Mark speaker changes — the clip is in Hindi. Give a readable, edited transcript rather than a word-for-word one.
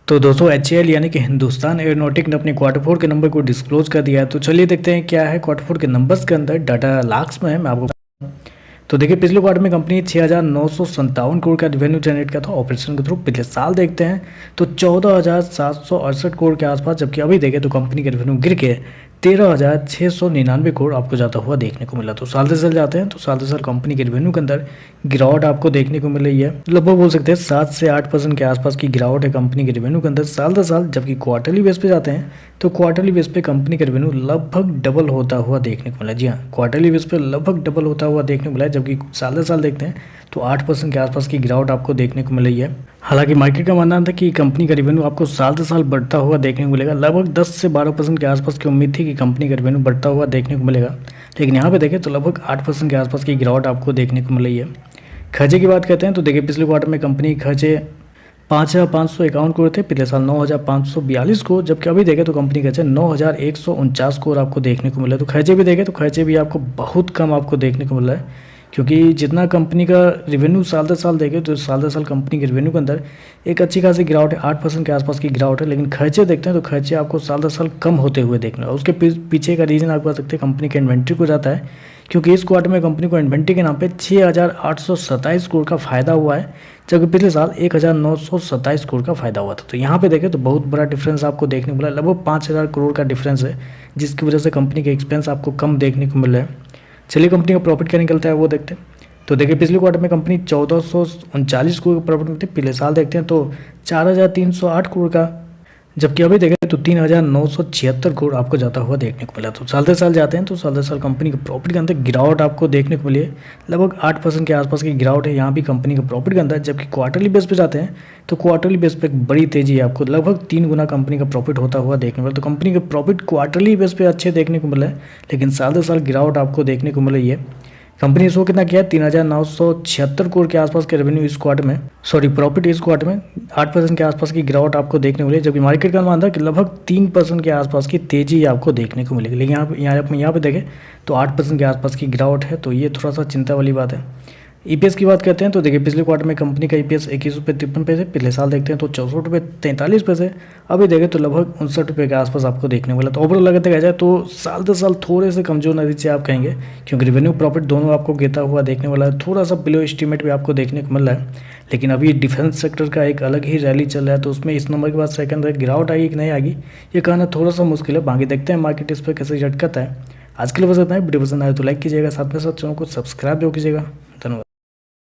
Speaker 1: तो दोस्तों एचएएल यानी कि हिंदुस्तान एरोनॉटिक ने अपने क्वार्टर फोर के नंबर को डिस्क्लोज कर दिया है। तो चलिए देखते हैं क्या है क्वार्टर फोर के नंबर्स के अंदर। डाटा लाख्स में है, मैं आपको तो देखिए पिछले क्वार्टर में कंपनी 6,957 करोड़ का रेवेन्यू जनरेट किया था ऑपरेशन के थ्रू। पिछले साल देखते हैं तो 14,768 करोड़ के आसपास, जबकि अभी देखें तो कंपनी के रेवेन्यू गिर के 13,699 करोड़ आपको जाता हुआ देखने को मिला। तो साल से साल जाते हैं तो साल से साल कंपनी के रेवेन्यू के अंदर गिरावट आपको देखने को मिल रही है। लगभग बोल सकते हैं 7 से 8% के आसपास की गिरावट है कंपनी के रेवेन्यू के अंदर साल से साल। जबकि क्वार्टरली बेस पे जाते हैं तो क्वार्टरली बेस पे कंपनी का रेवेन्यू लगभग डबल होता हुआ देखने को मिला। जी हाँ, क्वार्टरली बेस पे लगभग डबल होता हुआ देखने को मिला है। जबकि साल से साल देखते हैं तो 8% के आसपास की गिरावट आपको देखने को मिल रही है। हालांकि मार्केट का मानना था कि कंपनी का रेवेन्यू आपको साल से साल बढ़ता हुआ देखने को मिलेगा। लगभग 10 से 12% के आसपास की उम्मीद थी कि कंपनी का रेवेन्यू बढ़ता हुआ देखने को मिलेगा, लेकिन यहाँ पे देखें तो लगभग 8% के आसपास की गिरावट आपको देखने को मिल रही है। खर्चे की बात करते हैं तो देखिए पिछले क्वार्टर में कंपनी खर्चे 5,551 करोड़ थे, पिछले साल 9,542 करोड़, जबकि अभी देखें तो कंपनी खर्चे 9,149 करोड़ आपको देखने को मिला। तो खर्चे भी देखें तो खर्चे भी आपको बहुत कम आपको देखने को मिल रहा है, क्योंकि जितना कंपनी का रेवेन्यू साल दर साल देखें तो साल दर साल कंपनी के रेवेन्यू के अंदर एक अच्छी खासी गिरावट है, 8% के आसपास की गिरावट है। लेकिन खर्चे देखते हैं तो खर्चे आपको साल दर साल कम होते हुए देखने, और उसके पीछे का रीज़न आप बता सकते हैं कंपनी के इन्वेंट्री को जाता है, क्योंकि इस क्वार्टर में कंपनी को इन्वेंट्री के नाम पे 6,827 करोड़ का फायदा हुआ है, जबकि पिछले साल 1,927 करोड़ का फायदा हुआ था। तो यहाँ पे देखें तो बहुत बड़ा डिफरेंस आपको देखने को मिला, लगभग 5,000 करोड़ का डिफरेंस है, जिसकी वजह से कंपनी के एक्सपेंस आपको कम देखने को मिल रहा है। चलिए कंपनी का प्रॉफिट क्या निकलता है वो देखते हैं। तो देखिए पिछले क्वार्टर में कंपनी 1,439 करोड़ का प्रॉफिट में थी, पिछले साल देखते हैं तो 4,308 करोड़ का, जबकि अभी देखें तो 3,976 करोड़ आपको जाता हुआ देखने को मिला। तो साल से साल जाते हैं तो साल से साल कंपनी के प्रॉफिट के अंदर गिरावट आपको देखने को मिली है, लगभग 8% के आसपास की गिरावट है यहाँ भी कंपनी के प्रॉफिट के अंदर। जबकि क्वार्टरली बेस पे जाते हैं तो क्वार्टरली बेस पे एक बड़ी तेजी है, आपको लगभग 3 गुना कंपनी का प्रॉफिट होता हुआ देखने को मिला। तो कंपनी के प्रॉफिट क्वार्टरली बेस पे अच्छे देखने को मिला है, लेकिन साल से साल गिरावट आपको देखने को मिल रही है। कंपनी ने शो कितना किया है, 3,976 करोड़ के आसपास के रेवेन्यू इस क्वार्टर में, सॉरी प्रॉफिट इस क्वार्टर में 8% के आसपास की गिरावट आपको देखने को मिली। जबकि मार्केट का अनुमान था कि लगभग 3% के आसपास की तेजी आपको देखने को मिलेगी, लेकिन यहाँ पे देखें तो 8% के आसपास की गिरावट है, तो ये थोड़ा सा चिंता वाली बात है। ईपीएस की बात करते हैं तो देखिए पिछले क्वार्टर में कंपनी का ईपीएस 21 रुपये 53 पैसे, पिछले साल देखते हैं तो 64 रुपये 43 पैसे, अभी देखें तो लगभग 59 रुपये के आसपास आपको देखने को मिला। तो ओवरऑल अगर देखा जाए तो साल दर साल थोड़े से कमजोर नतीजे आप कहेंगे, क्योंकि रेवेन्यू प्रॉफिट दोनों आपको गिरता हुआ देखने वाला है, थोड़ा सा बिलो एस्टीमेट भी आपको देखने को मिल रहा है। लेकिन अभी डिफेंस सेक्टर का एक अलग ही रैली चल रहा है, तो उसमें इस नंबर के बाद सेकंड गिरावट आएगी कि नहीं आएगी ये कहना थोड़ा सा मुश्किल है। बाकी देखते हैं मार्केट इस पर कैसे झटकता है। आज के लिए बस इतना है, वीडियो पसंद आए तो लाइक कीजिएगा, साथ में साथ चैनल को सब्सक्राइब भी कीजिएगा। धन्यवाद।